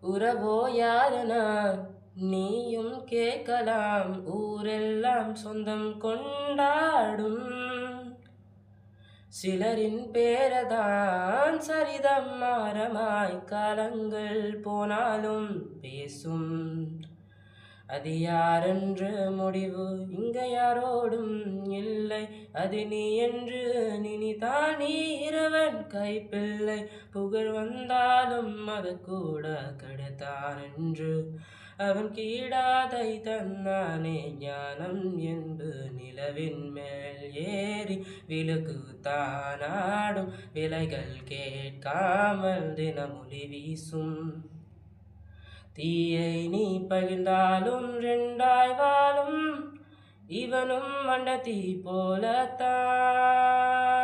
உறவோ யாரென நீயும் கேட்கலாம். ஊரெல்லாம் சொந்தம் கொண்டாடும். சிலரின் பேரதான் சரிதம் மாறமாய் காலங்கள் போனாலும் பேசும். அது யாரென்று முடிவு இங்க யாரோடும் இல்லை. அது நீ என்று நினைத்தான் நீ இறைவன் கைப்பிள்ளை. புகழ் வந்தாலும் அது கூட கிடைத்தான் என்று அவன் கீழாதை தந்தானே. ஞானம் என்பு நிலவின் மேல் ஏறி விழுகு தானாடும். விலைகள் கேட்காமல் தினமொழி வீசும். தீயை நீ பகிர்ந்தாலும் ரெண்டாய் வாழும். இவனும் மண்ட தீ போலத்தான்.